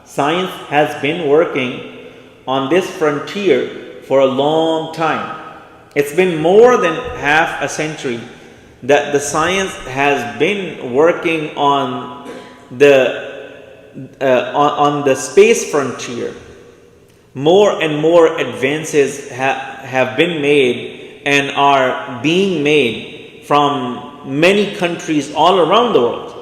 Science has been working on this frontier for a long time. It's been more than half a century that the science has been working on the space frontier. More and more advances have been made and are being made from many countries all around the world.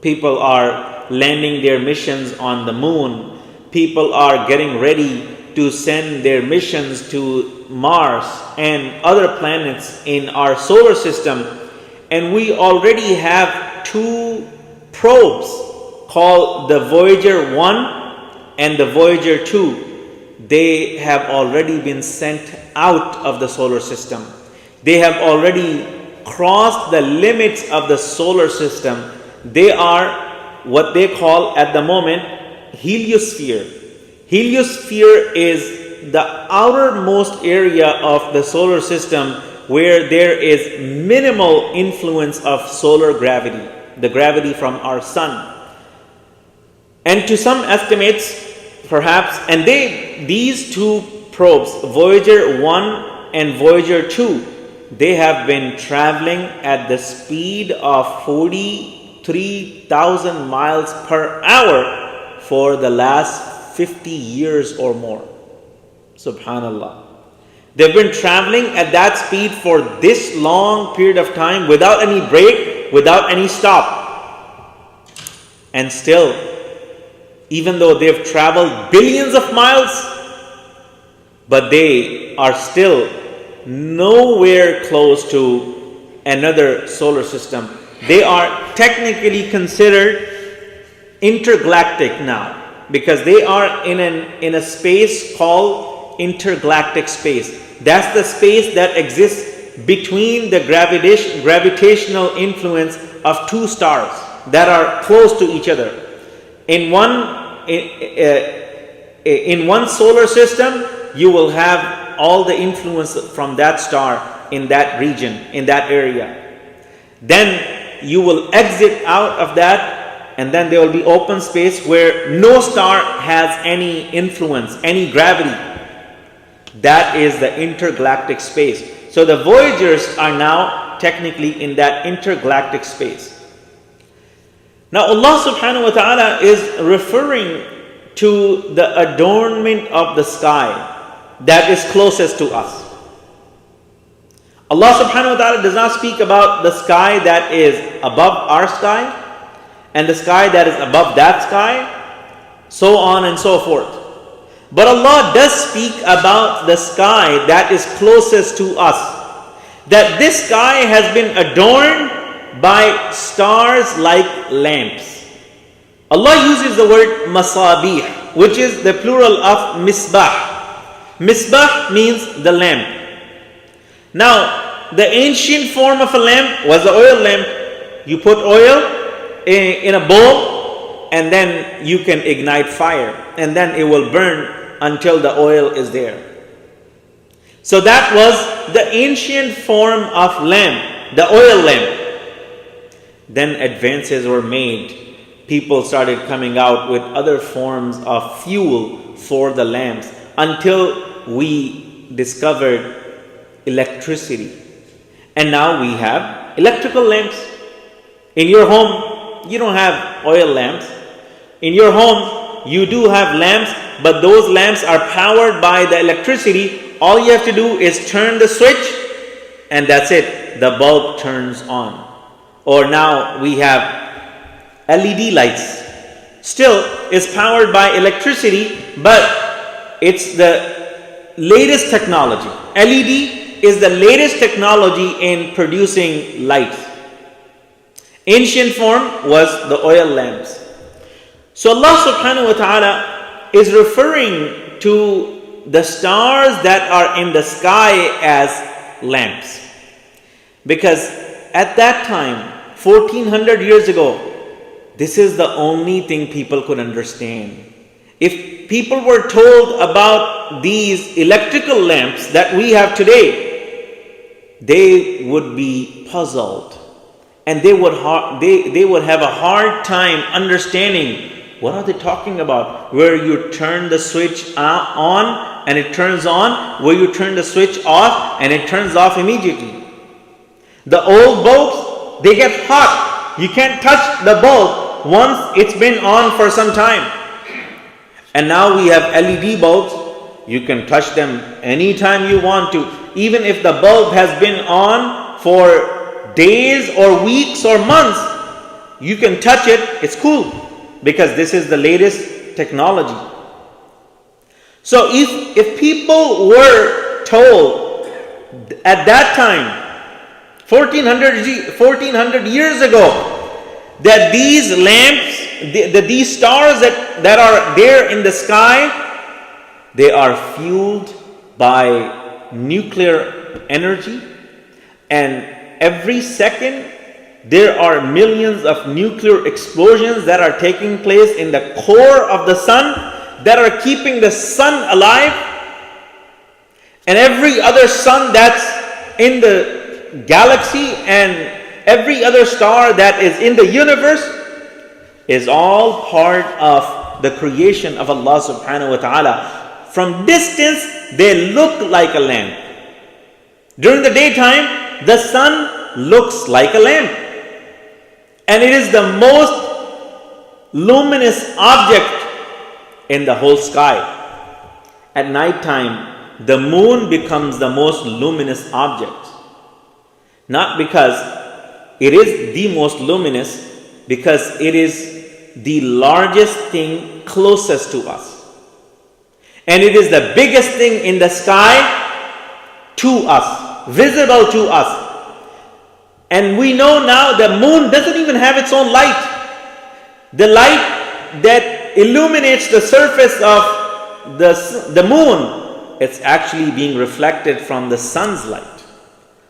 People are landing their missions on the moon. People are getting ready to send their missions to Mars and other planets in our solar system. And we already have 2 probes called the Voyager 1 and the Voyager 2. They have already been sent out of the solar system. They have already crossed the limits of the solar system. They are what they call at the moment heliosphere. Heliosphere is the outermost area of the solar system where there is minimal influence of solar gravity, the gravity from our sun. And to some estimates, perhaps, and these 2 probes, Voyager 1 and Voyager 2, they have been traveling at the speed of 43,000 miles per hour for the last 50 years or more. Subhanallah. They've been traveling at that speed for this long period of time without any break, without any stop. And still, even though they've traveled billions of miles, but they are still nowhere close to another solar system. They are technically considered intergalactic now because they are in a space called intergalactic space. That's the space that exists between the gravitational influence of 2 stars that are close to each other. In one solar system, you will have all the influence from that star in that region, in that area. Then you will exit out of that, and then there will be open space where no star has any influence, any gravity. That is the intergalactic space. So the Voyagers are now technically in that intergalactic space. Now Allah subhanahu wa ta'ala is referring to the adornment of the sky that is closest to us. Allah subhanahu wa ta'ala does not speak about the sky that is above our sky and the sky that is above that sky, so on and so forth. But Allah does speak about the sky that is closest to us. That this sky has been adorned by stars like lamps. Allah uses the word masabih, which is the plural of misbah. Misbah means the lamp. Now, the ancient form of a lamp was the oil lamp. You put oil in a bowl and then you can ignite fire and then it will burn until the oil is there. So that was the ancient form of lamp, the oil lamp. Then advances were made. People started coming out with other forms of fuel for the lamps until we discovered electricity. And now we have electrical lamps. In your home, you don't have oil lamps. In your home, you do have lamps, but those lamps are powered by the electricity. All you have to do is turn the switch and that's it. The bulb turns on. Or now we have LED lights. Still, it's powered by electricity, but it's the latest technology. LED is the latest technology in producing light. Ancient form was the oil lamps. So Allah subhanahu wa ta'ala is referring to the stars that are in the sky as lamps. Because at that time, 1400 years ago, this is the only thing people could understand. If people were told about these electrical lamps that we have today, they would be puzzled and they would have a hard time understanding What are they talking about? Where you turn the switch on and it turns on, where you turn the switch off and it turns off immediately. The old bulbs, they get hot. You can't touch the bulb once it's been on for some time. And now we have LED bulbs. You can touch them anytime you want to. Even if the bulb has been on for days or weeks or months, you can touch it. It's cool because this is the latest technology. So if people were told at that time, 1400 years ago, that these lamps, these stars that are there in the sky, they are fueled by nuclear energy, and every second there are millions of nuclear explosions that are taking place in the core of the sun that are keeping the sun alive, and every other sun that's in the galaxy and every other star that is in the universe is all part of the creation of Allah subhanahu wa ta'ala. From distance, they look like a lamp. During the daytime, the sun looks like a lamp. And it is the most luminous object in the whole sky. At night time, the moon becomes the most luminous object. Not because it is the most luminous, because it is the largest thing closest to us. And it is the biggest thing in the sky to us, visible to us. And we know now the moon doesn't even have its own light. The light that illuminates the surface of the moon, it's actually being reflected from the sun's light.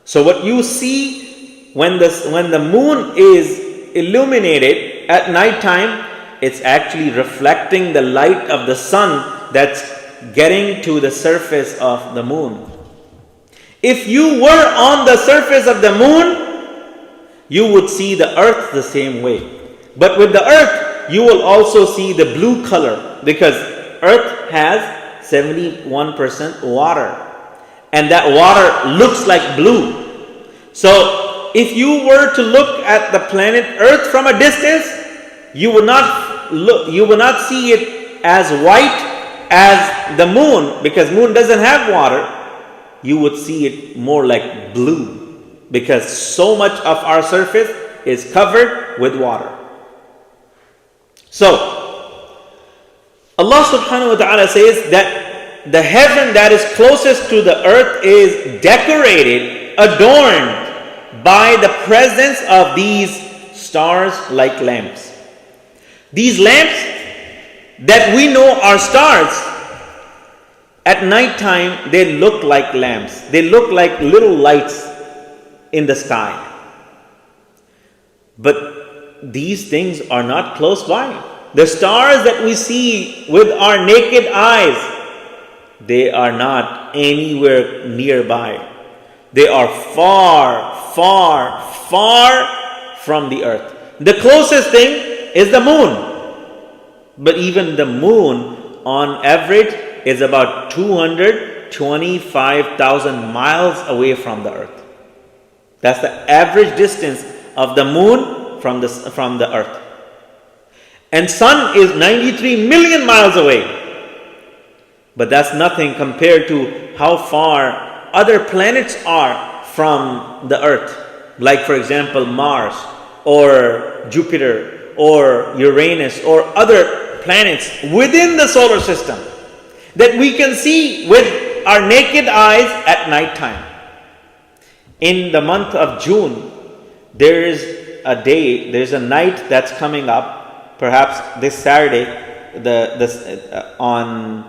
So what you see when the moon is illuminated at night time, it's actually reflecting the light of the sun that's getting to the surface of the moon. If you were on the surface of the moon, you would see the earth the same way. But with the earth, you will also see the blue color, because earth has 71% water. And that water looks like blue. So if you were to look at the planet Earth from a distance, you would not see it as white as the moon, because moon doesn't have water. You would see it more like blue, because so much of our surface is covered with water. So Allah subhanahu wa ta'ala says that the heaven that is closest to the earth is decorated, adorned by the presence of these stars like lamps. These lamps that we know are stars, at night time they look like lamps. They look like little lights in the sky. But these things are not close by. The stars that we see with our naked eyes, they are not anywhere nearby. They are far, far, far from the earth. The closest thing is the moon. But even the moon, on average, is about 225,000 miles away from the earth. That's the average distance of the moon from the earth. And sun is 93 million miles away. But that's nothing compared to how far other planets are from the earth. Like, for example, Mars or Jupiter or Uranus or other planets within the solar system that we can see with our naked eyes at night time. In the month of June, there is a night that's coming up, perhaps this Saturday, on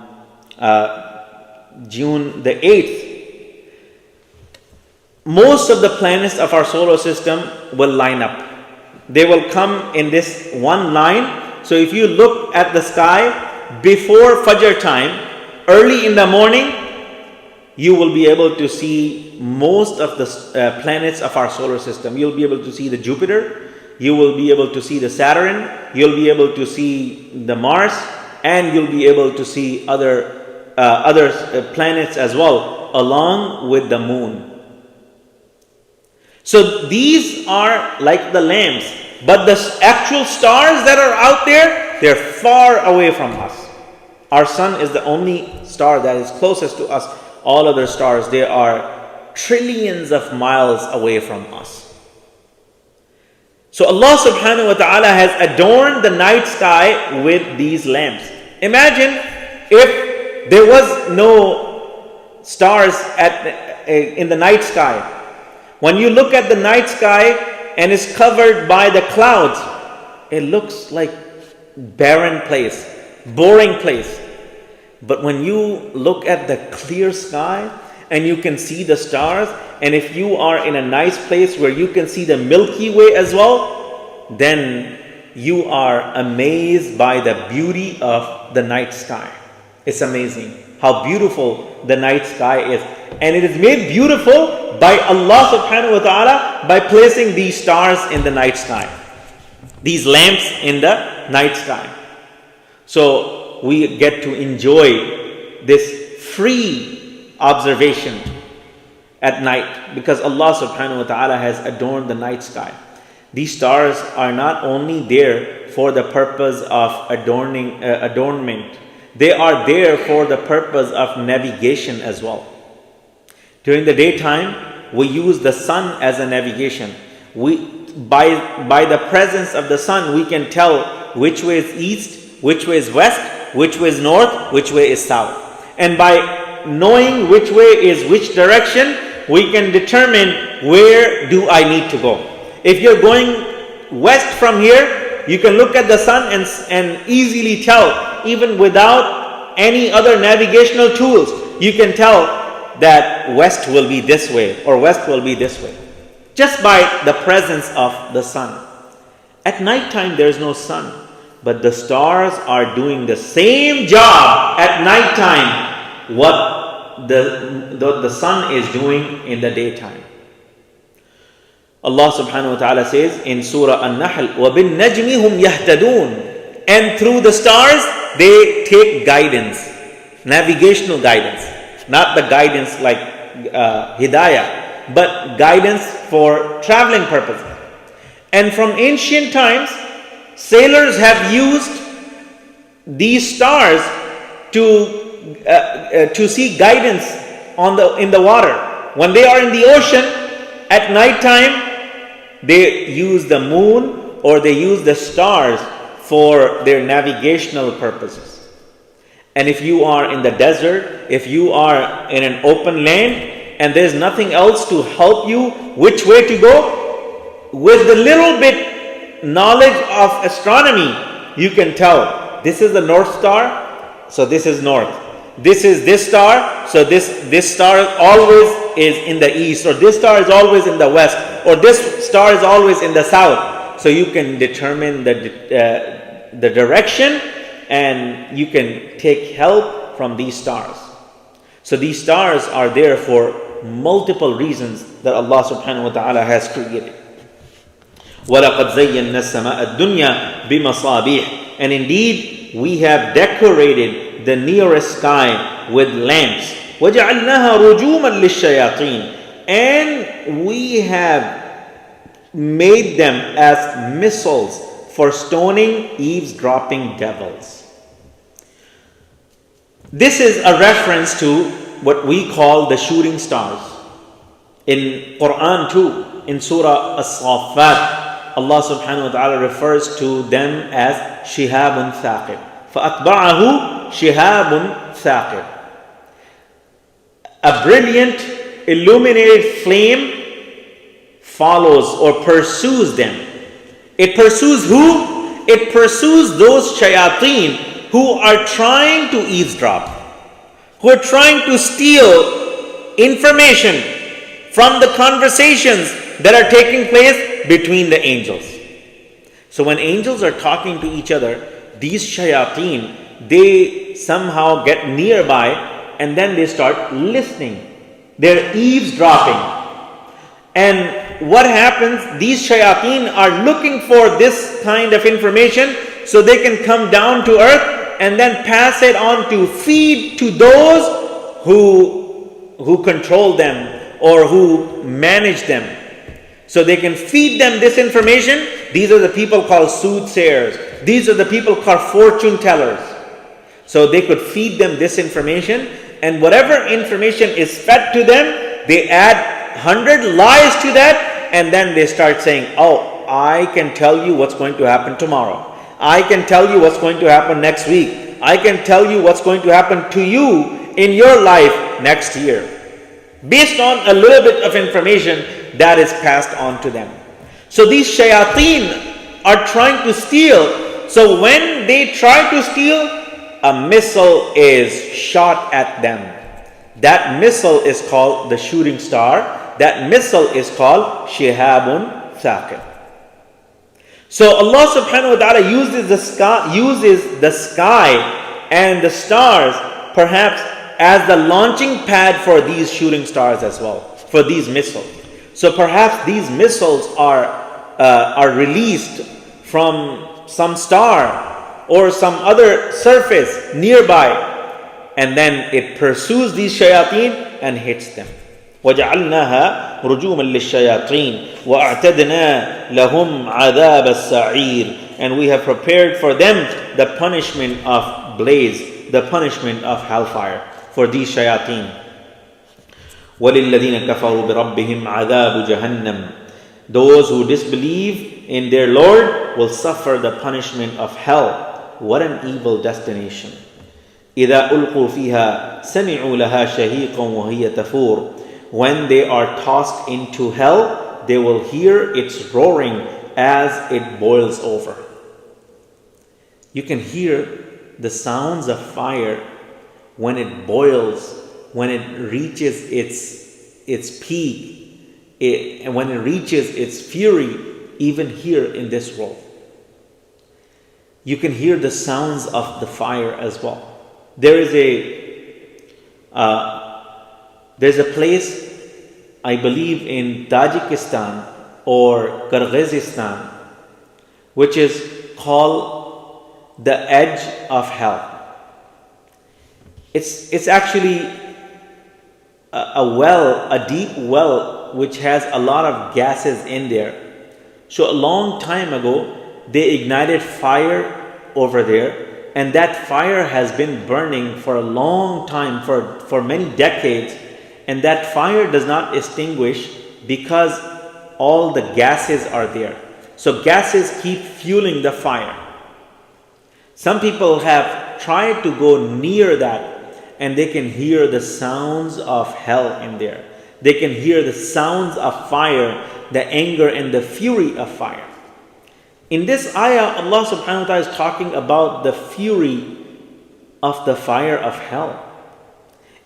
June the 8th. Most of the planets of our solar system will line up. They will come in this one line. So if you look at the sky before Fajr time, early in the morning, you will be able to see most of the planets of our solar system. You'll be able to see the Jupiter, you will be able to see the Saturn, you'll be able to see the Mars, and you'll be able to see other planets as well, along with the moon. So these are like the lamps, but the actual stars that are out there, they're far away from us. Our sun is the only star that is closest to us. All other stars, they are trillions of miles away from us. So Allah subhanahu wa ta'ala has adorned the night sky with these lamps. Imagine if there was no stars in the night sky. When you look at the night sky and it's covered by the clouds, it looks like barren place, boring place. But when you look at the clear sky and you can see the stars, and if you are in a nice place where you can see the Milky Way as well, then you are amazed by the beauty of the night sky. It's amazing how beautiful the night sky is. And it is made beautiful by Allah subhanahu wa ta'ala by placing these stars in the night sky, these lamps in the night sky. So we get to enjoy this free observation at night because Allah subhanahu wa ta'ala has adorned the night sky. These stars are not only there for the purpose of adornment, they are there for the purpose of navigation as well. During the daytime, we use the sun as a navigation. By the presence of the sun, we can tell which way is east, which way is west, which way is north, which way is south. And by knowing which way is which direction, we can determine where do I need to go. If you're going west from here, you can look at the sun and easily tell, even without any other navigational tools, you can tell that west will be this way or west will be this way, just by the presence of the sun. At nighttime, there is no sun, but the stars are doing the same job at nighttime what the sun is doing in the daytime. Allah subhanahu wa ta'ala says in Surah An-Nahl, وَبِالنَّجْمِ هُمْ يَهْتَدُونَ, and through the stars they take guidance, navigational guidance, not the guidance like hidayah, but guidance for traveling purposes. And from ancient times, sailors have used these stars to seek guidance in the water. When they are in the ocean at night time, they use the moon or they use the stars for their navigational purposes. And if you are in the desert, if you are in an open land and there's nothing else to help you which way to go, with the little bit knowledge of astronomy, you can tell this is the North Star, so this is north. This is this star, so this star always is in the east, or this star is always in the west, or this star is always in the south. So you can determine the direction, and you can take help from these stars. So these stars are there for multiple reasons that Allah subhanahu wa ta'ala has created. وَلَقَدْ زَيَّنَّا السَّمَاءَ الدُّنْيَا بِمَصَابِيحِ, and indeed we have decorated the nearest sky with lamps. وَجَعَلْنَاهَا رُجُومًا لِلشَّيَاطِينَ, and we have made them as missiles for stoning eavesdropping devils. This is a reference to what we call the shooting stars. In Quran too, in Surah As-Saffat, Allah subhanahu wa ta'ala refers to them as shihabun thaqib. فَأَتْبَعَهُ شِهَابٌ ثَاقِبٌ. A brilliant, illuminated flame follows or pursues them. It pursues who? It pursues those shayateen who are trying to eavesdrop, who are trying to steal information from the conversations that are taking place between the angels. So when angels are talking to each other, these shayateen, they somehow get nearby and then they start listening. They're eavesdropping. And what happens? These shayateen are looking for this kind of information so they can come down to earth and then pass it on to feed to those who control them or who manage them. So they can feed them this information. These are the people called soothsayers. These are the people called fortune tellers. So they could feed them this information, and whatever information is fed to them, they add 100 lies to that, and then they start saying, oh, I can tell you what's going to happen tomorrow. I can tell you what's going to happen next week. I can tell you what's going to happen to you in your life next year, based on a little bit of information that is passed on to them. So these shayateen are trying to steal. So when they try to steal, a missile is shot at them. That missile is called the shooting star. That missile is called shihabun thaqib. So Allah subhanahu wa ta'ala uses the sky and the stars perhaps as the launching pad for these shooting stars as well, for these missiles. So perhaps these missiles are released from some star or some other surface nearby, and then it pursues these shayateen and hits them. وَجَعَلْنَاهَا رُجُومًا لِلشَّيَاطِينِ وَأَعْتَدْنَا لَهُمْ عَذَابَ السَّعِيرِ. And we have prepared for them the punishment of blaze, the punishment of hellfire for these shayateen. وَلِلَّذِينَ كَفَرُوا بِرَبِّهِمْ عَذَابُ جَهَنَّمْ. Those who disbelieve in their Lord will suffer the punishment of hell. What an evil destination. إِذَا أُلْقُوا فِيهَا سَمِعُوا لَهَا شَهِيقًا وَهِيَ تَفُورُ. When they are tossed into hell, they will hear its roaring as it boils over. You can hear the sounds of fire when it boils, when it reaches its peak, and when it reaches its fury, even here in this world. You can hear the sounds of the fire as well. There's a place, I believe in Tajikistan or Kyrgyzstan, which is called the edge of hell. It's actually a deep well which has a lot of gases in there. So a long time ago, they ignited fire over there, and that fire has been burning for a long time, for many decades, and that fire does not extinguish because all the gases are there. So gases keep fueling the fire. Some people have tried to go near that, and they can hear the sounds of hell in there. They can hear the sounds of fire, the anger and the fury of fire. In this ayah, Allah subhanahu wa ta'ala is talking about the fury of the fire of hell.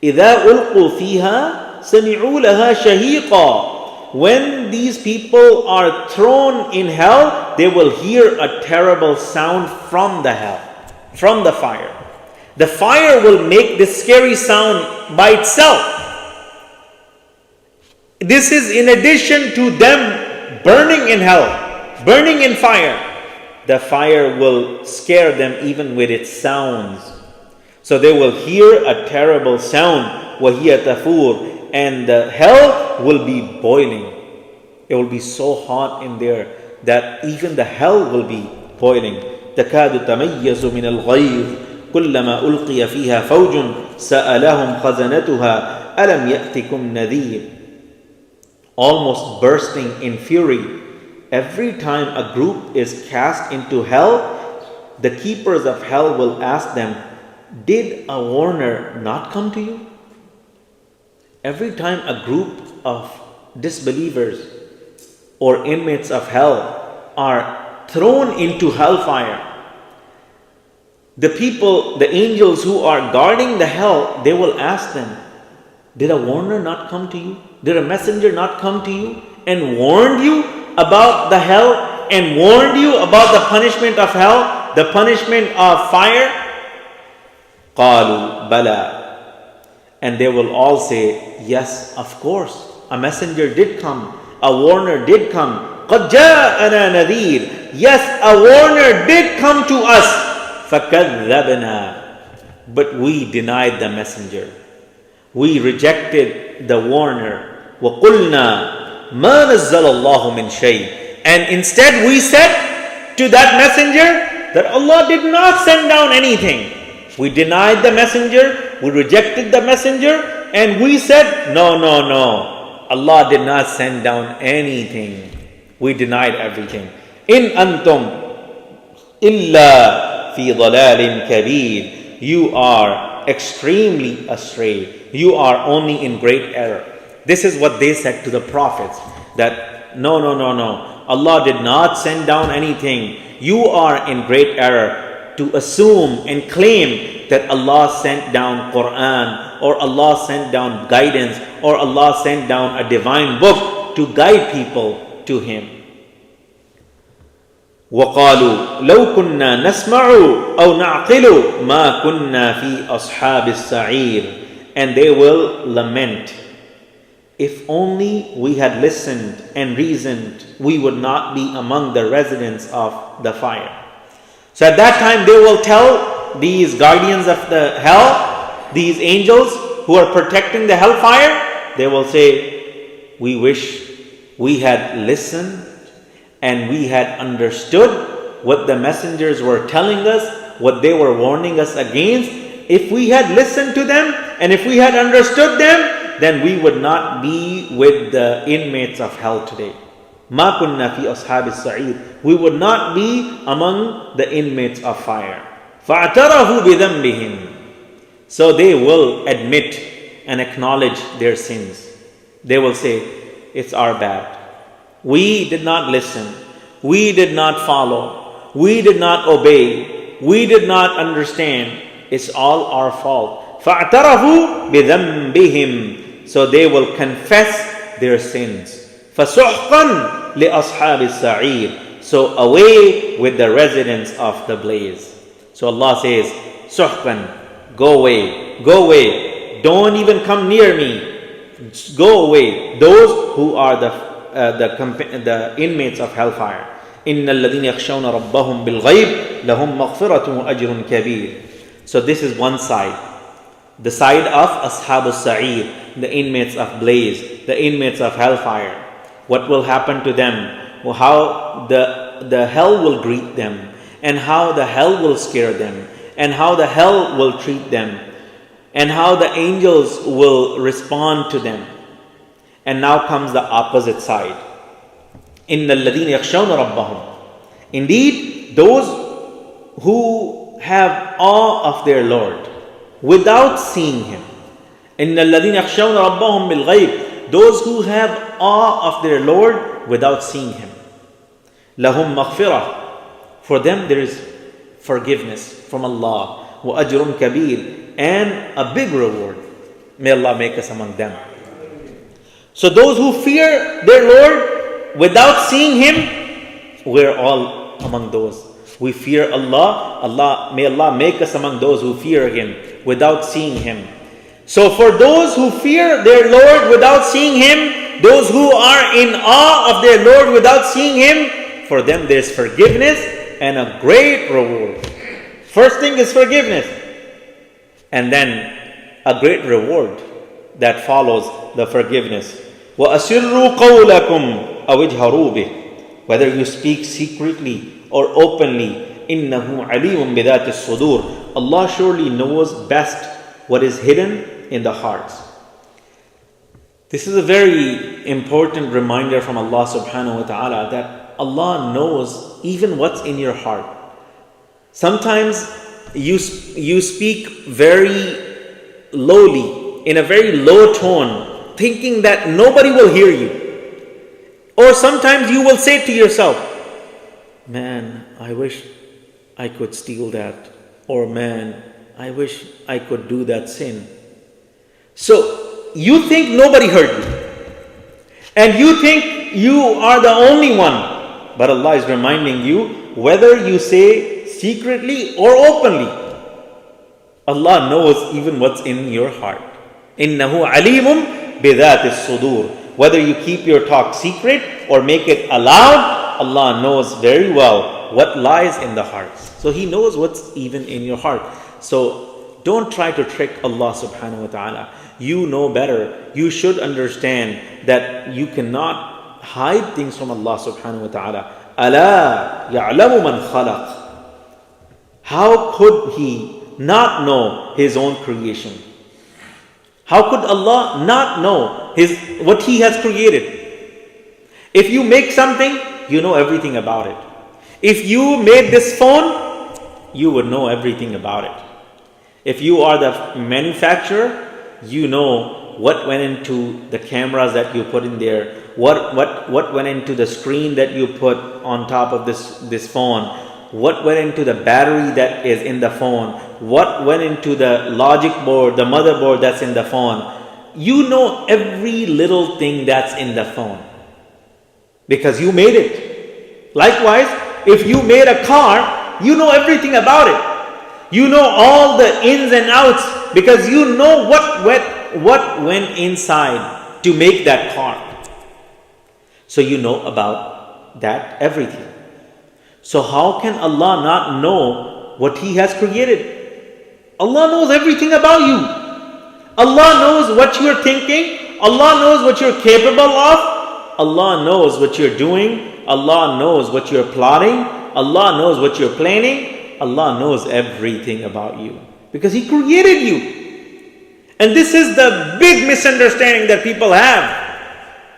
إِذَا أُلْقُوا فِيهَا سَمِعُوا لَهَا شَهِيقًا. When these people are thrown in hell, they will hear a terrible sound from the hell, from the fire. The fire will make this scary sound by itself. This is in addition to them burning in hell, burning in fire. The fire will scare them even with its sounds. So they will hear a terrible sound, وَهِيَ تَفُورُ, and the hell will be boiling. It will be so hot in there that even the hell will be boiling. تَكَادُ تَمَيَّزُ مِنَ الْغَيْظِ كُلَّمَا أُلْقِيَ فِيهَا فَوْجٌ سَأَلَهُمْ خَزَنَتُهَا أَلَمْ يَأْتِكُمْ نَذِيرٌ. Almost bursting in fury. Every time a group is cast into hell, the keepers of hell will ask them, did a warner not come to you? Every time a group of disbelievers or inmates of hell are thrown into hellfire, the people, the angels who are guarding the hell, they will ask them, did a warner not come to you? Did a messenger not come to you and warned you about the hell and warned you about the punishment of hell, the punishment of fire? قَالُوا بَلَى. And they will all say, yes, of course. A messenger did come a warner did come. قَدْ جَاءَنَا نَذِيرٌ. Yes, a warner did come to us. فَكَذَّبْنَا. But we denied the messenger. We rejected the warner. وَقُلْنَا مَا نَزَّلَ اللَّهُ مِنْ شَيْءٍ. And instead we said to that messenger that Allah did not send down anything. We denied the messenger, we rejected the messenger, and we said, no. Allah did not send down anything. We denied everything. In antum illa fi dhalalin kabir. You are extremely astray. You are only in great error. This is what they said to the prophets, that no. Allah did not send down anything. You are in great error to assume and claim that Allah sent down Quran, or Allah sent down guidance, or Allah sent down a divine book to guide people to Him. وَقَالُوا لَوْ كُنَّا نَسْمَعُ أَوْ نَعْقِلُ مَا كُنَّا فِي أَصْحَابِ السَّعِيرِ. And they will lament, if only we had listened and reasoned, we would not be among the residents of the fire. So at that time they will tell these guardians of the hell, these angels who are protecting the hellfire, they will say, we wish we had listened and we had understood what the messengers were telling us, what they were warning us against. If we had listened to them and if we had understood them, then we would not be with the inmates of hell today. مَا كُنَّا فِي أَصْحَابِ السَّعِيرِ. We would not be among the inmates of fire. فَاعْتَرَفُوا بِذَنْبِهِمْ. So they will admit and acknowledge their sins. They will say, it's our bad. We did not listen. We did not follow. We did not obey. We did not understand. It's all our fault. فَاعْتَرَفُوا بِذَنْبِهِمْ. So they will confess their sins. فَسُحْقًا لِأَصْحَابِ السَّعِيرِ. So away with the residents of the blaze. So Allah says, Suhqan, go away, don't even come near me, go away, those who are the inmates of hellfire. إِنَّ الَّذِينَ يَخْشَوْنَ رَبَّهُمْ بِالْغَيْبِ لَهُمْ مَغْفِرَةٌ وَأَجْرٌ كَبِيرٌ. So this is one side. The side of Ashab al-Sa'ir, the inmates of blaze, the inmates of hellfire. What will happen to them? How the hell will greet them, and how the hell will scare them, and how the hell will treat them, and how the angels will respond to them. And now comes the opposite side. إِنَّ الَّذِينَ يَخْشَوْنَ رَبَّهُمْ. Indeed, those who have awe of their Lord without seeing Him. إِنَّ الَّذِينَ يَخْشَوْنَ رَبَّهُمْ بِالْغَيْبِ. Those who have awe of their Lord without seeing Him. لَهُمْ مَغْفِرَةٌ. For them there is forgiveness from Allah. وَأَجْرٌ كَبِيرٌ. And a big reward. May Allah make us among them. So those who fear their Lord without seeing Him, we're all among those. We fear Allah. May Allah make us among those who fear Him without seeing Him. So for those who fear their Lord without seeing Him, those who are in awe of their Lord without seeing Him, for them there's forgiveness and a great reward. First thing is forgiveness, and then a great reward that follows the forgiveness. وَأَسِرُّوا قَوْلَكُمْ أَوْ اجْهَرُوا بِهِ. Whether you speak secretly or openly, إِنَّهُ عَلِيمٌ بِذَاتِ الصُّدُورِ. Allah surely knows best what is hidden in the hearts. This is a very important reminder from Allah subhanahu wa ta'ala that Allah knows even what's in your heart. Sometimes you speak very lowly, in a very low tone, thinking that nobody will hear you. Or sometimes you will say to yourself, man, I wish I could steal that. Or man, I wish I could do that sin. So you think nobody heard you. And you think you are the only one. But Allah is reminding you, whether you say secretly or openly, Allah knows even what's in your heart. إِنَّهُ عَلِيمٌ بِذَاتِ الصُّدُورِ Whether you keep your talk secret or make it aloud, Allah knows very well what lies in the hearts. So He knows what's even in your heart. So don't try to trick Allah subhanahu wa ta'ala. You know better. You should understand that you cannot hide things from Allah subhanahu wa ta'ala. Ala ya'lamu man khalaq. How could He not know His own creation? How could Allah not know what He has created? If you make something, you know everything about it. If you made this phone, you would know everything about it. If you are the manufacturer, you know what went into the cameras that you put in there, what went into the screen that you put on top of this phone, what went into the battery that is in the phone, what went into the logic board, the motherboard that's in the phone. You know every little thing that's in the phone because you made it. Likewise, if you made a car, you know everything about it. You know all the ins and outs because you know what went inside to make that car. So you know about that everything. So how can Allah not know what He has created? Allah knows everything about you. Allah knows what you're thinking. Allah knows what you're capable of. Allah knows what you're doing. Allah knows what you're plotting. Allah knows what you're planning. Allah knows everything about you because He created you. And this is the big misunderstanding that people have,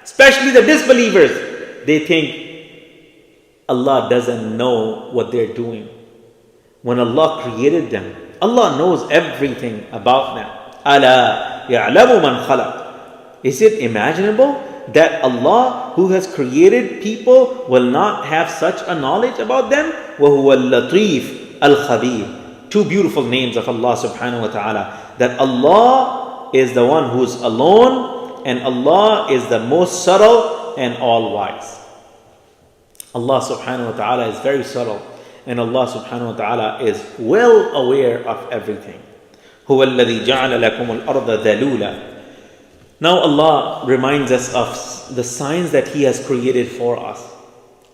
especially the disbelievers. They think Allah doesn't know what they're doing. When Allah created them, Allah knows everything about them. Ala ya'lamu man khalaq. Is it imaginable that Allah, who has created people, will not have such a knowledge about them? وَهُوَ اللَّطِيفُ الْخَبِيرُ. Two beautiful names of Allah subhanahu wa ta'ala. That Allah is the one who's alone, and Allah is the most subtle and all-wise. Allah subhanahu wa ta'ala is very subtle, and Allah subhanahu wa ta'ala is well aware of everything. هُوَ الَّذِي جَعَلَ لَكُمُ الْأَرْضَ ذَلُولًا. Now Allah reminds us of the signs that He has created for us,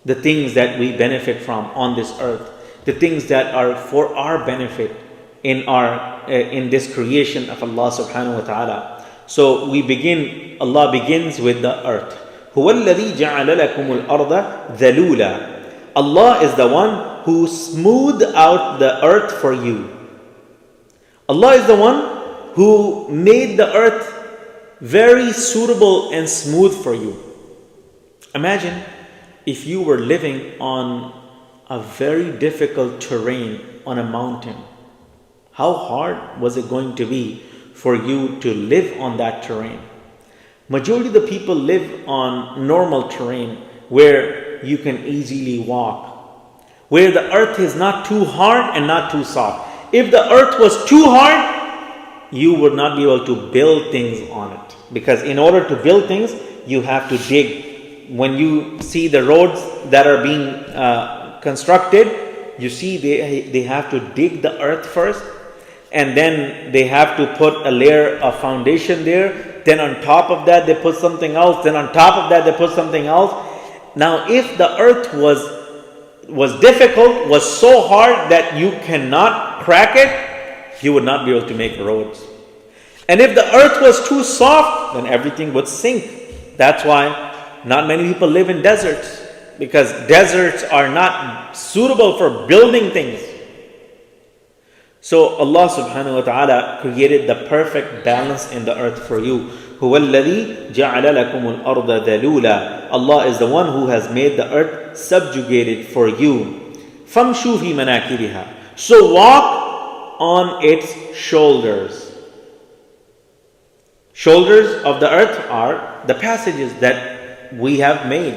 the things that we benefit from on this earth, the things that are for our benefit in this creation of Allah subhanahu wa ta'ala. So Allah begins with the earth. هُوَ الَّذِي جَعَلَ لَكُمُ الْأَرْضَ ذَلُولًا. Allah is the one who smoothed out the earth for you. Allah is the one who made the earth very suitable and smooth for you. Imagine if you were living on a very difficult terrain on a mountain. How hard was it going to be for you to live on that terrain? Majority of the people live on normal terrain where you can easily walk, where the earth is not too hard and not too soft. If the earth was too hard, you would not be able to build things on it. Because in order to build things, you have to dig. When you see the roads that are being constructed, you see they have to dig the earth first, and then they have to put a layer of foundation there. Then on top of that, they put something else. Then on top of that, they put something else. Now, if the earth was difficult, was so hard that you cannot crack it, you would not be able to make roads. And if the earth was too soft, then everything would sink. That's why not many people live in deserts, because deserts are not suitable for building things. So Allah subhanahu wa ta'ala created the perfect balance in the earth for you. هُوَ الَّذِي جَعَلَ لَكُمُ الْأَرْضَ ذَلُولًا. Allah is the one who has made the earth subjugated for you. فَامْشُوا فِي مَنَاكِبِهَا. So walk on its shoulders. Shoulders of the earth are the passages that we have made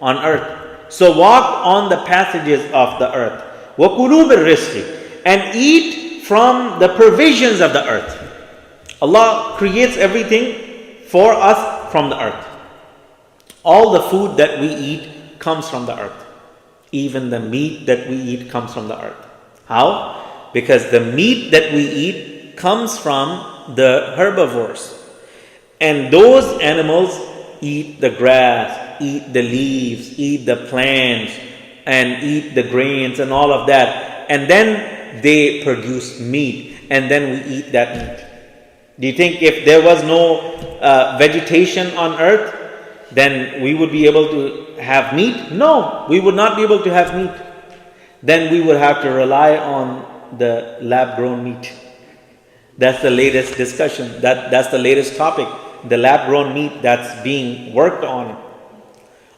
on earth. So walk on the passages of the earth. وَكُلُوا بِالرِّزْقِ. And eat from the provisions of the earth. Allah creates everything for us from the earth. All the food that we eat comes from the earth. Even the meat that we eat comes from the earth. How? Because the meat that we eat comes from the herbivores. And those animals eat the grass, eat the leaves, eat the plants, and eat the grains and all of that. And then they produce meat, and then we eat that meat. Do you think if there was no vegetation on earth, then we would be able to have meat? No, we would not be able to have meat. Then we would have to rely on the lab-grown meat. That's the latest discussion. That's the latest topic. The lab-grown meat that's being worked on.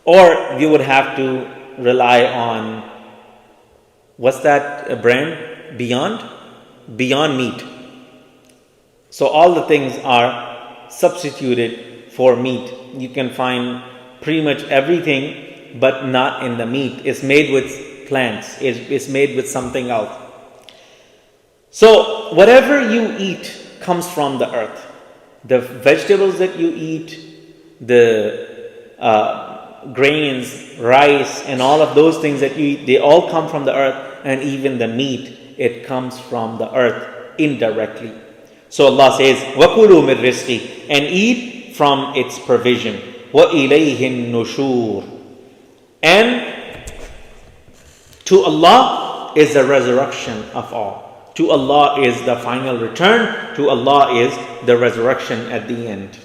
Or you would have to rely on, what's that brand? Beyond Meat. So all the things are substituted for meat. You can find pretty much everything, but not in the meat. It's made with plants. It's made with something else. So whatever you eat comes from the earth. The vegetables that you eat, the grains, rice, and all of those things that you eat, they all come from the earth. And even the meat, it comes from the earth indirectly. So Allah says, وَكُلُوا مِنْ رِزْقِهِ, and eat from its provision. وَإِلَيْهِ النُّشُورِ, and to Allah is the resurrection of all. To Allah is the final return. To Allah is the resurrection at the end.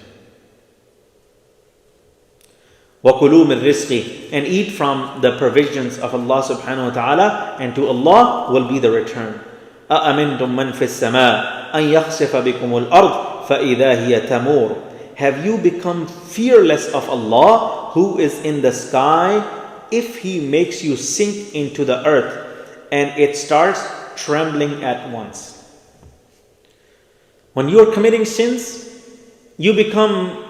وَكُلُوا مِنْ رِزْقِهِ, and eat from the provisions of Allah subhanahu wa ta'ala, and to Allah will be the return. أَأَمِنْتُمْ مَنْ فِي السَّمَاءِ أَنْ يَخْسِفَ بِكُمُ الْأَرْضِ فَإِذَا هِيَ تَمُورُ. Have you become fearless of Allah who is in the sky if He makes you sink into the earth and it starts trembling at once? When you are committing sins, you become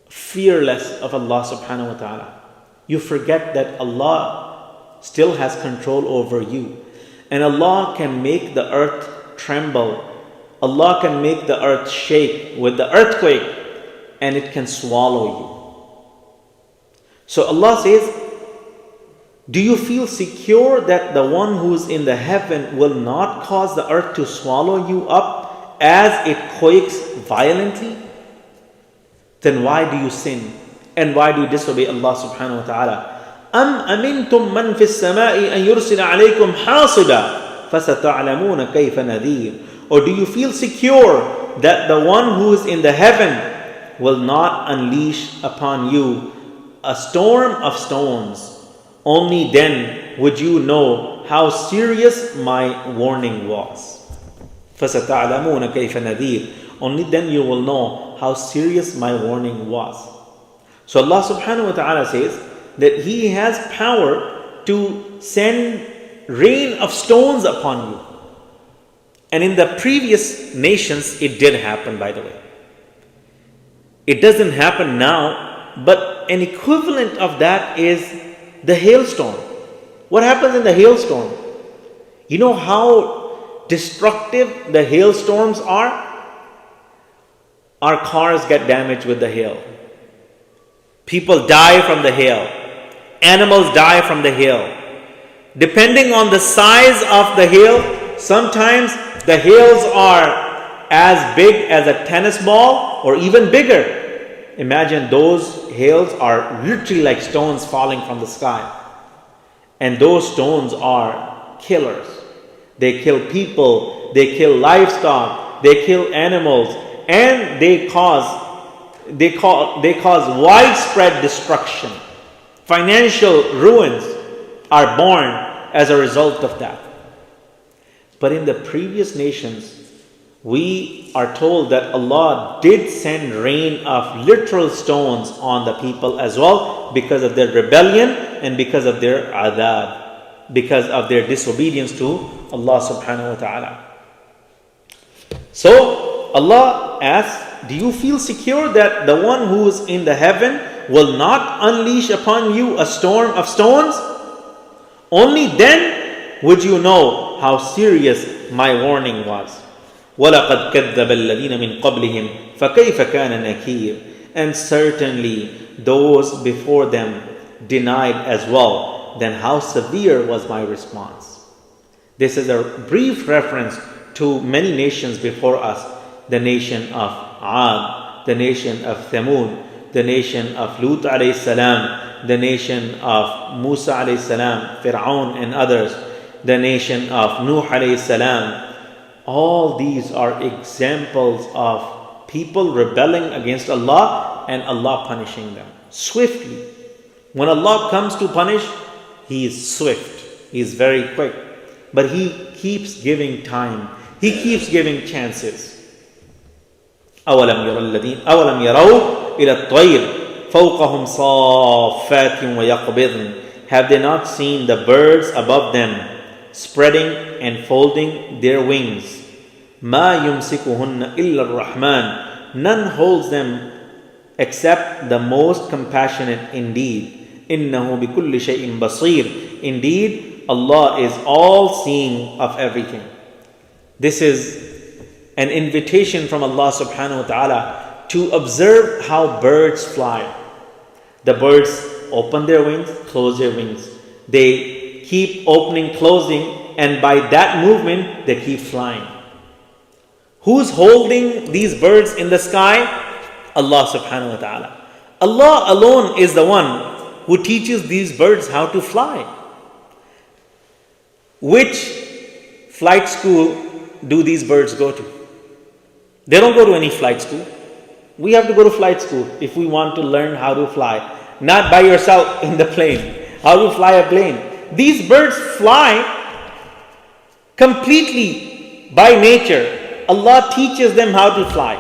fearless of Allah subhanahu wa ta'ala. You forget that Allah still has control over you. And Allah can make the earth tremble. Allah can make the earth shake with the earthquake, and it can swallow you. So Allah says, do you feel secure that the one who is in the heaven will not cause the earth to swallow you up as it quakes violently? Then why do you sin? And why do you disobey Allah subhanahu wa ta'ala? أَمْ أَمِنْتُمْ مَنْ فِي السَّمَاءِ أَنْ يُرْسِلَ عَلَيْكُمْ حَاصِبًا فَسَتَعْلَمُونَ كَيْفَ نَذِيرٌ. Or do you feel secure that the one who is in the heaven will not unleash upon you a storm of stones? Only then would you know how serious my warning was. فَسَتَعْلَمُونَ كَيْفَ نَذِيرٌ. Only then you will know how serious my warning was. So Allah subhanahu wa ta'ala says that He has power to send rain of stones upon you. And in the previous nations, it did happen, by the way. It doesn't happen now, but an equivalent of that is the hailstorm. What happens in the hailstorm? You know how destructive the hailstorms are? Our cars get damaged with the hail. People die from the hail. Animals die from the hail. Depending on the size of the hail, sometimes the hails are as big as a tennis ball or even bigger. Imagine those hails are literally like stones falling from the sky. And those stones are killers. They kill people, they kill livestock, they kill animals, and they cause widespread destruction. Financial ruins are born as a result of that. But in the previous nations, we are told that Allah did send rain of literal stones on the people as well because of their rebellion and because of their adab, because of their disobedience to Allah subhanahu wa ta'ala. So Allah asks, do you feel secure that the one who is in the heaven will not unleash upon you a storm of stones? Only then would you know how serious my warning was. وَلَقَدْ كَذَّبَ الَّذِينَ مِنْ قَبْلِهِمْ فَكَيْفَ كَانَ نَكِيرٌ. And certainly those before them denied as well. Then how severe was my response. This is a brief reference to many nations before us. The nation of Ad, the nation of Thamud, the nation of Lut alayhi salam, the nation of Musa alayhi salam, Fir'aun and others, the nation of Nuh alayhi salam. All these are examples of people rebelling against Allah and Allah punishing them swiftly. When Allah comes to punish, He is swift. He is very quick. But He keeps giving time. He keeps giving chances. أَوَلَمْ يَرَوْا إِلَى الطَّيْرِ فَوْقَهُمْ صَافَّاتٍ وَيَقْبِضْنَ. Have they not seen the birds above them spreading and folding their wings? مَا يُمْسِكُهُنَّ إِلَّا الرَّحْمَنِ. None holds them except the most compassionate indeed. إِنَّهُ بِكُلِّ شَيْءٍ بَصِيرٍ. Indeed, Allah is all seeing of everything. This is an invitation from Allah subhanahu wa ta'ala to observe how birds fly. The birds open their wings, close their wings. They keep opening, closing, and by that movement, they keep flying. Who's holding these birds in the sky? Allah subhanahu wa ta'ala. Allah alone is the one who teaches these birds how to fly. Which flight school do these birds go to? They don't go to any flight school. We have to go to flight school if we want to learn how to fly. Not by yourself in the plane. How to fly a plane. These birds fly completely by nature. Allah teaches them how to fly.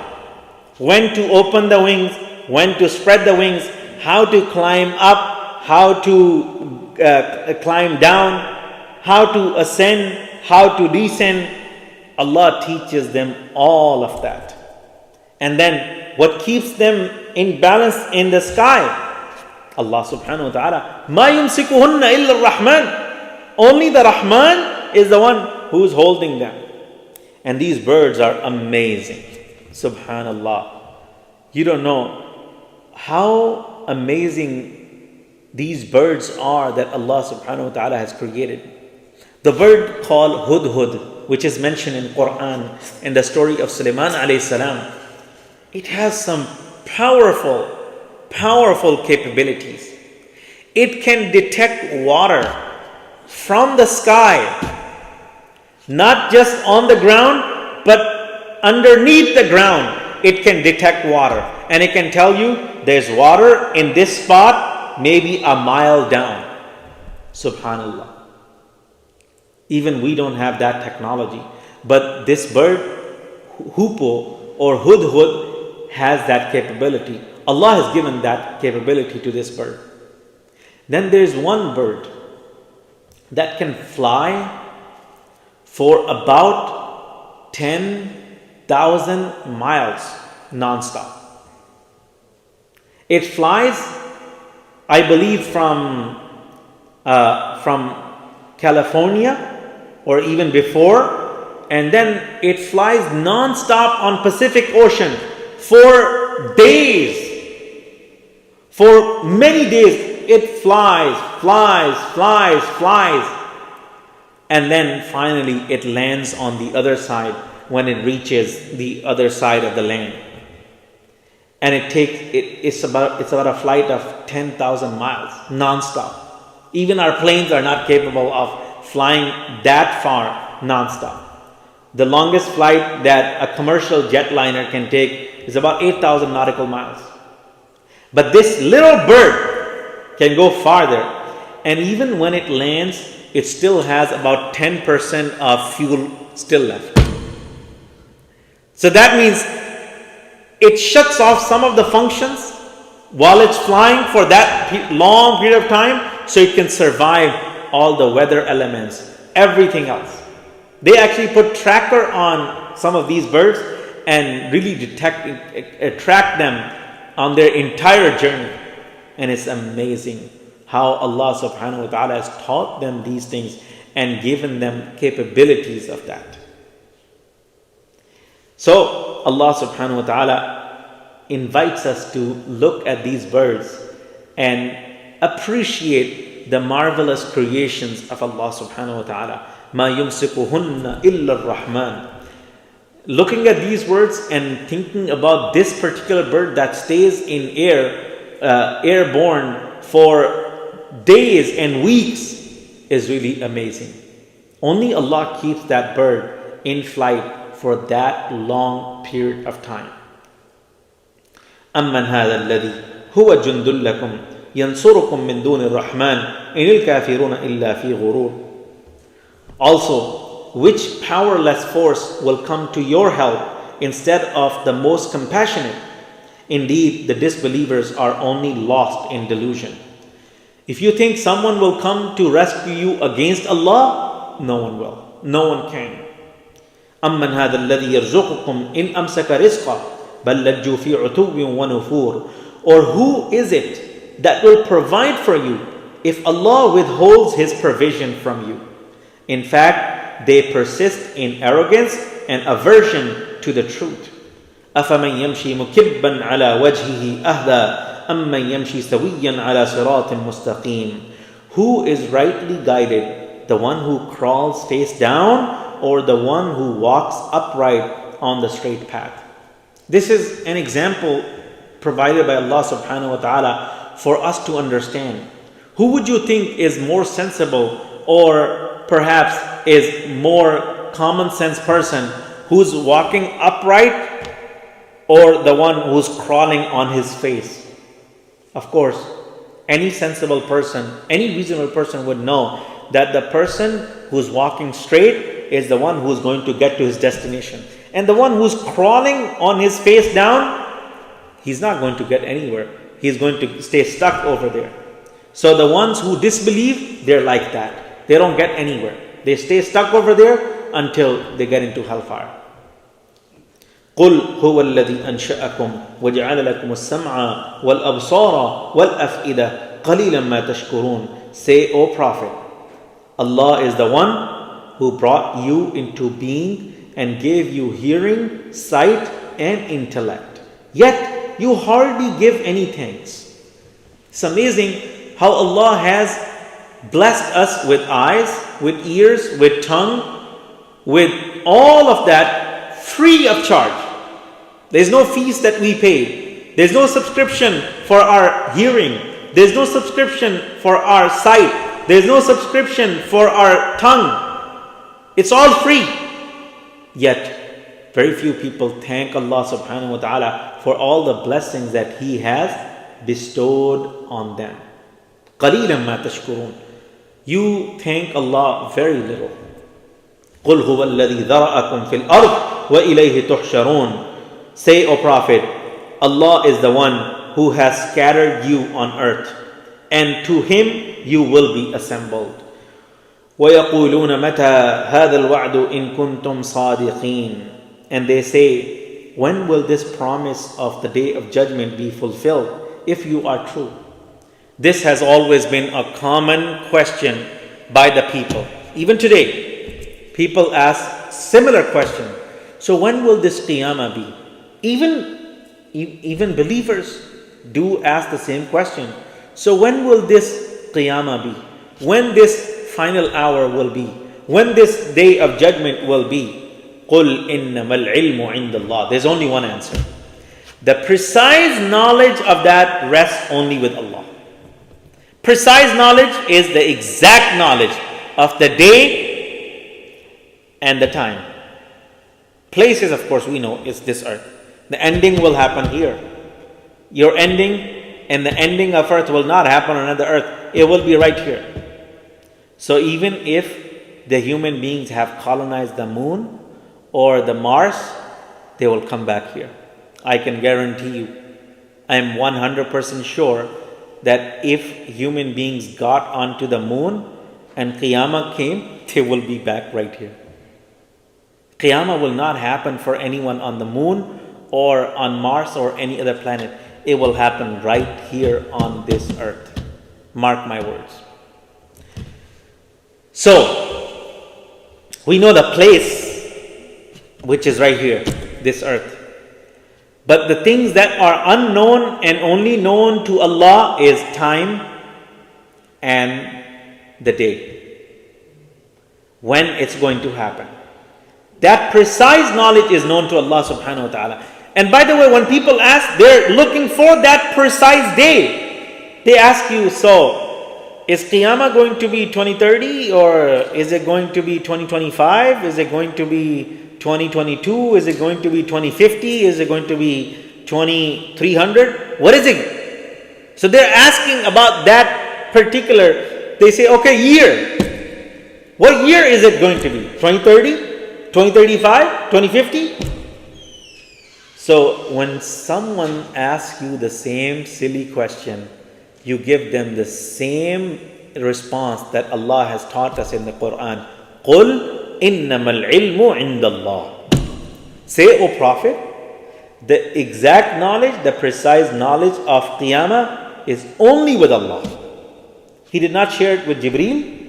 When to open the wings, when to spread the wings, how to climb up, how to climb down, how to ascend, how to descend. Allah teaches them all of that. And then what keeps them in balance in the sky? Allah subhanahu wa ta'ala. مَا يُمْسِكُهُنَّ إِلَّا الرَّحْمَنِ. Only the Rahman is the one who is holding them. And these birds are amazing. Subhanallah. You don't know how amazing these birds are that Allah subhanahu wa ta'ala has created. The bird called Hudhud, which is mentioned in Quran in the story of Sulaiman alayhi salam, it has some powerful capabilities. It can detect water from the sky, not just on the ground, but underneath the ground. It can detect water, and it can tell you there's water in this spot, maybe a mile down. Subhanallah. Even we don't have that technology. But this bird, Hoopoe or Hudhud, has that capability. Allah has given that capability to this bird. Then there's one bird that can fly for about 10,000 miles non-stop. It flies, I believe, from California, or even before, and then it flies non-stop on Pacific Ocean for days. For many days, it flies, and then finally it lands on the other side when it reaches the other side of the land. And it's about a flight of 10,000 miles non-stop. Even our planes are not capable of flying that far non-stop. The longest flight that a commercial jetliner can take is about 8,000 nautical miles. But this little bird can go farther, and even when it lands, it still has about 10% of fuel still left. So that means it shuts off some of the functions while it's flying for that long period of time, so it can survive all the weather elements, everything else. They actually put tracker on some of these birds and really track them on their entire journey. And it's amazing how Allah subhanahu wa ta'ala has taught them these things and given them capabilities of that. So Allah subhanahu wa ta'ala invites us to look at these birds and appreciate the marvelous creations of Allah subhanahu wa ta'ala. مَا يُمْسِكُهُنَّ إِلَّا الرَّحْمَنِ. Looking at these words and thinking about this particular bird that stays in airborne for days and weeks is really amazing. Only Allah keeps that bird in flight for that long period of time. أَمَّنْ هَذَا الَّذِي هُوَ جُنْدٌ لَكُمْ يَنْصُرُكُمْ مِنْ دُونِ الرَّحْمَنِ إِنِ الْكَافِرُونَ إِلَّا فِي غُرُورٍ. Also, which powerless force will come to your help instead of the most compassionate? Indeed, the disbelievers are only lost in delusion. If you think someone will come to rescue you against Allah, no one will. No one can. أَمَّنْ هَذَا الَّذِي يَرْزُقُكُمْ إِنْ أَمْسَكَ رِزْقَهُ بَلْ لَجُّوا فِي عُتُوٍّ وَنُفُورٍ. Or who is it that will provide for you if Allah withholds His provision from you? In fact, they persist in arrogance and aversion to the truth. أَفَمَنْ يَمْشِي مُكِبًّا عَلَى وَجْهِهِ أَهْدَى أَمَّنْ يَمْشِي سَوِيًّا عَلَى صِرَاطٍ مُسْتَقِيمٍ. Who is rightly guided, the one who crawls face down or the one who walks upright on the straight path? This is an example provided by Allah subhanahu wa ta'ala for us to understand. Who would you think is more sensible or perhaps is more common sense person, who's walking upright or the one who's crawling on his face? Of course, any sensible person, any reasonable person would know that the person who's walking straight is the one who's going to get to his destination. And the one who's crawling on his face down, he's not going to get anywhere. He's going to stay stuck over there. So the ones who disbelieve, they're like that. They don't get anywhere. They stay stuck over there until they get into hellfire. قُلْ هُوَ الَّذِي أَنْشَأَكُمْ وَجَعَلَ لَكُمُ السَّمْعَ وَالْأَبْصَارَ وَالْأَفْئِدَةَ قَلِيلًا مَا تَشْكُرُونَ. Say, O Prophet, Allah is the one who brought you into being and gave you hearing, sight and intellect. Yet you hardly give any thanks. It's amazing how Allah has blessed us with eyes, with ears, with tongue, with all of that free of charge. There's no fees that we pay. There's no subscription for our hearing. There's no subscription for our sight. There's no subscription for our tongue. It's all free. Yet, very few people thank Allah subhanahu wa ta'ala for all the blessings that He has bestowed on them. قَلِيلًا مَا تَشْكُرُونَ. You thank Allah very little. قُلْ هُوَ الَّذِي ذَرَأَكُمْ فِي الْأَرْضِ وَإِلَيْهِ تُحْشَرُونَ. Say, O Prophet, Allah is the one who has scattered you on earth, and to Him you will be assembled. وَيَقُولُونَ مَتَى هَذَا الْوَعْدُ إِن كُنْتُمْ صَادِقِينَ. And they say, when will this promise of the day of judgment be fulfilled, if you are true? This has always been a common question by the people. Even today, people ask similar question. So when will this qiyamah be? Even believers do ask the same question. So when will this qiyamah be? When this final hour will be? When this day of judgment will be? قُلْ إِنَّمَا الْعِلْمُ عِنْدَ اللَّهِ. There's only one answer. The precise knowledge of that rests only with Allah. Precise knowledge is the exact knowledge of the day and the time. Places, of course, we know is this earth. The ending will happen here. Your ending and the ending of earth will not happen on another earth. It will be right here. So even if the human beings have colonized the moon or the Mars, they will come back here. I can guarantee you. I am 100% sure that if human beings got onto the moon and Qiyamah came, they will be back right here. Qiyamah will not happen for anyone on the moon or on Mars or any other planet. It will happen right here on this earth. Mark my words. So, we know the place which is right here, this earth. But the things that are unknown and only known to Allah is time and the day. When it's going to happen. That precise knowledge is known to Allah subhanahu wa ta'ala. And by the way, when people ask, they're looking for that precise day. They ask you, so is Qiyamah going to be 2030 or is it going to be 2025? Is it going to be 2022? Is it going to be 2050? Is it going to be 2300? What is it? So they're asking about that particular, they say, okay, year. What year is it going to be? 2030? 2035? 2050? So when someone asks you the same silly question, you give them the same response that Allah has taught us in the Quran. قُلْ إِنَّمَا الْعِلْمُ عِنْدَ اللَّهِ. Say, O Prophet, the exact knowledge, the precise knowledge of Qiyamah is only with Allah. He did not share it with Jibreel.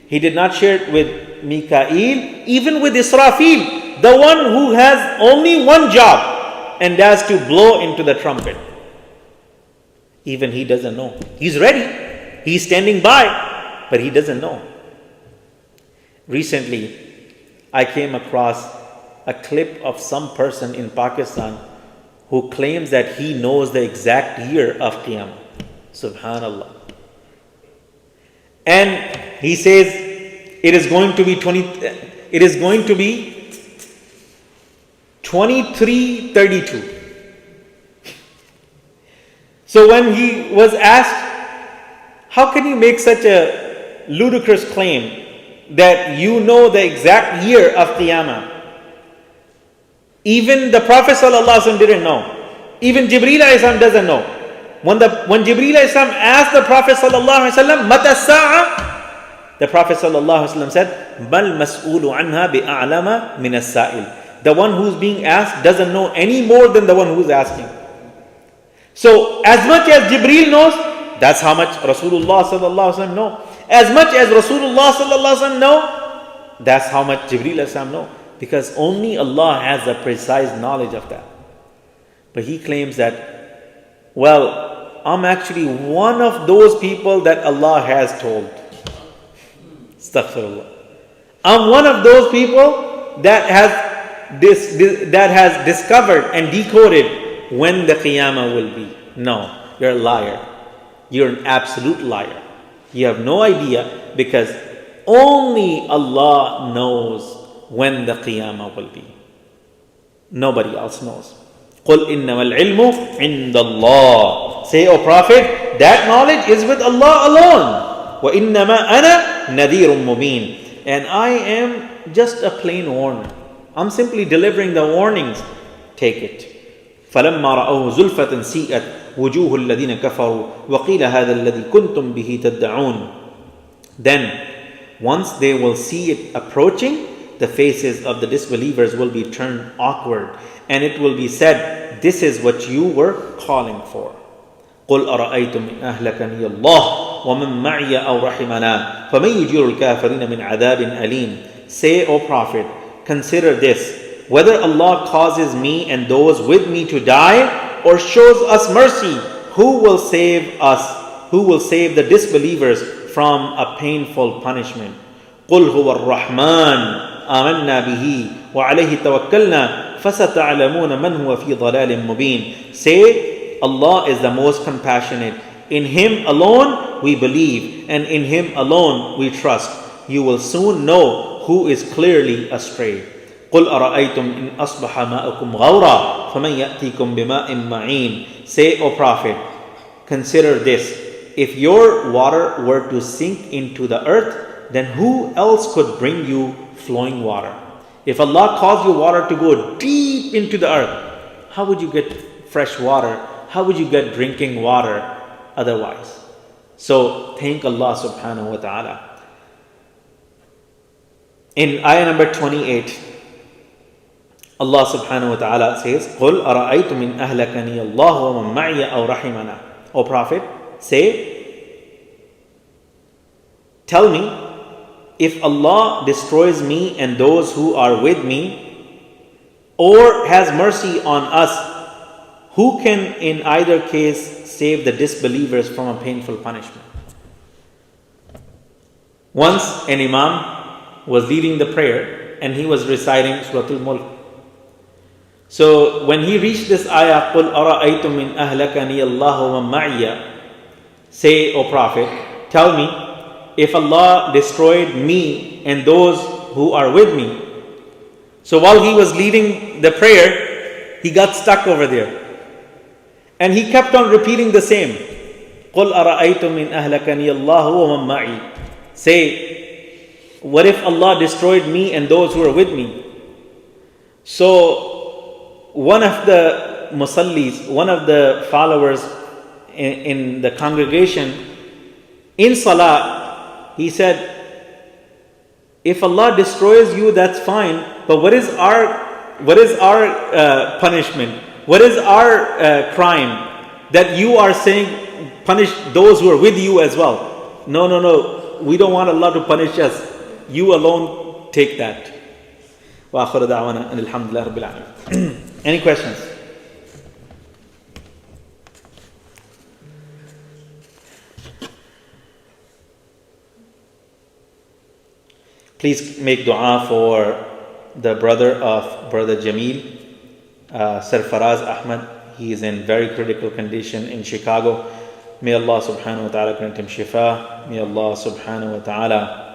He did not share it with Mikael, even with Israfil, the one who has only one job, and that's to blow into the trumpet. Even he doesn't know. He's ready. He's standing by, but he doesn't know. Recently, I came across a clip of some person in Pakistan who claims that he knows the exact year of Qiyamah. Subhanallah. And he says it is going to be 2332. So when he was asked, how can you make such a ludicrous claim that you know the exact year of Qiyamah? Even the Prophet ﷺ didn't know. Even Jibreel ﷺ doesn't know. When Jibreel ﷺ asked the Prophet ﷺ, Mata sa'a? The Prophet ﷺ said, Bal mas'ulu anha bi'a'lama min as-sa'il. The one who's being asked doesn't know any more than the one who's asking. So, as much as Jibreel knows, that's how much Rasulullah sallallahu alaihi wasallam know. As much as Rasulullah sallallahu alaihi wasallam know, that's how much Jibreel alaihi salam know. Because only Allah has a precise knowledge of that. But he claims that, well, I'm actually one of those people that Allah has told. Astaghfirullah. I'm one of those people that has discovered and decoded when the Qiyamah will be. No, you're a liar. You're an absolute liar. You have no idea because only Allah knows when the Qiyamah will be. Nobody else knows. قُلْ إِنَّمَا الْعِلْمُ عِنْدَ اللَّهِ. Say, O Prophet, that knowledge is with Allah alone. وَإِنَّمَا أَنَا نَذِيرٌ مُبِينٌ. And I am just a plain warner. I'm simply delivering the warnings. Take it. فَلَمَّا رَأَوْهُ زُلْفَةً سِيئَتْ وُجُوهُ الَّذِينَ كَفَرُوا وَقِيلَ هَذَا الَّذِي كُنْتُمْ بِهِ تَدَّعُونَ. Then, once they will see it approaching, the faces of the disbelievers will be turned awkward, and it will be said, this is what you were calling for. قُلْ أَرَأَيْتُمْ إِنْ أَهْلَكَنِيَ اللَّهُ وَمَنْ مَعِيَ أَوْ رَحِمَنَا فَمَنْ يُجِيرُ الْكَافِرِينَ مِنْ عَذَابٍ أَلِيمٍ. Say, O Prophet, consider this. Whether Allah causes me and those with me to die or shows us mercy, who will save us? Who will save the disbelievers from a painful punishment? قُلْ هُوَ الرَّحْمَنُ آمَنَّا بِهِ وَعَلَيْهِ تَوَكَّلْنَا فَسَتَعْلَمُونَ مَنْ هُوَ فِي ضَلَالٍ مُبِينٍ. Say, Allah is the most compassionate. In Him alone we believe, and in Him alone we trust. You will soon know who is clearly astray. قُلْ أَرَأَيْتُمْ إِنْ أَصْبَحَ مَاءُكُمْ غَوْرًا فَمَنْ يَأْتِيكُمْ بِمَاءٍ مَعِينٍ. Say, O Prophet, consider this. If your water were to sink into the earth, then who else could bring you flowing water? If Allah caused your water to go deep into the earth, how would you get fresh water? How would you get drinking water otherwise? So thank Allah subhanahu wa ta'ala. In ayah number 28, Allah subhanahu wa ta'ala says, قُلْ أَرَأَيْتُمْ مِنْ أَهْلَكَنِيَ اللَّهُ وَمَنْ مَعِيَ أَوْ رَحِمَنَا. O Prophet, say, tell me, if Allah destroys me and those who are with me, or has mercy on us, who can in either case save the disbelievers from a painful punishment? Once an imam was leading the prayer, and he was reciting Surah Al-Mulk. So when he reached this ayah, قُلْ أَرَأَيْتُمْ مِنْ أَهْلَكَنِيَ اللَّهُ وَمَنْ مَعِيَ, say, O Prophet, tell me, if Allah destroyed me and those who are with me. So while he was leading the prayer, he got stuck over there. And he kept on repeating the same. قُلْ أَرَأَيْتُمْ مِنْ أَهْلَكَنِيَ اللَّهُ وَمَنْ مَعِي. Say, what if Allah destroyed me and those who are with me? So one of the musallis, one of the followers in the congregation, in salah, he said, if Allah destroys you, that's fine, but what is our punishment? What is our crime that you are saying punish those who are with you as well? No, we don't want Allah to punish us. You alone take that. Wa akhiru da'wana alhamdulillah rabbil alamin. Any questions? Please make dua for the brother of Brother Jameel, Sarfaraz Ahmad. He is in very critical condition in Chicago. May Allah subhanahu wa ta'ala grant him shifa. May Allah subhanahu wa ta'ala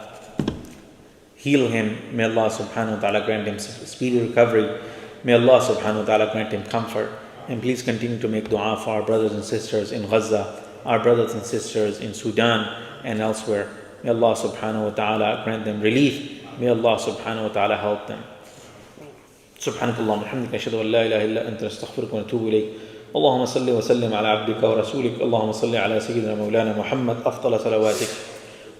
heal him. May Allah subhanahu wa ta'ala grant him speedy recovery. May Allah subhanahu wa ta'ala grant him comfort. And please continue to make dua for our brothers and sisters in Gaza, our brothers and sisters in Sudan and elsewhere. May Allah subhanahu wa ta'ala grant them relief. May Allah subhanahu wa ta'ala help them. سبحانك اللهم وبحمدك أشهد أن لا إله إلا أنت نستغفرك ونتوب إليك. اللهم صل وسلم على عبدك ورسولك. اللهم صل على سيدنا مولانا محمد أفضل صلواتك.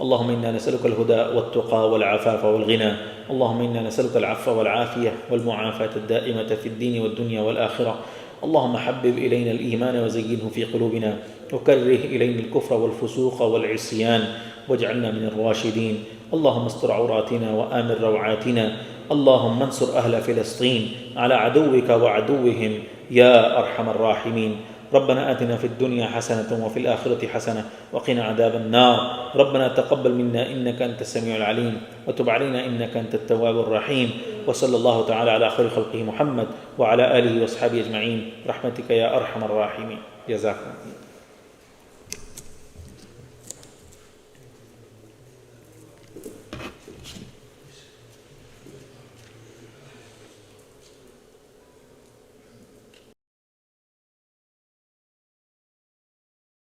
اللهم إنا نسألك الهدى والتقى والعفاف والغنى. اللهم إنا نسألك العفو والعافية والمعافاة الدائمة في الدين والدنيا والآخرة. اللهم حبب إلينا الإيمان وزينه في قلوبنا وكره إلينا الكفر والفسوق والعصيان واجعلنا من الراشدين. اللهم استر عوراتنا وآمن روعاتنا. اللهم انصر أهل فلسطين على عدوك وعدوهم يا أرحم الراحمين. ربنا آتنا في الدنيا حسنة وفي الآخرة حسنة وقنا عذاب النار. ربنا تقبل منا إنك أنت السميع العليم وتب علينا إنك أنت التواب الرحيم. وصلى الله تعالى على خير خلقه محمد وعلى آله وأصحابه أجمعين برحمتك يا أرحم الراحمين. جزاكم الله.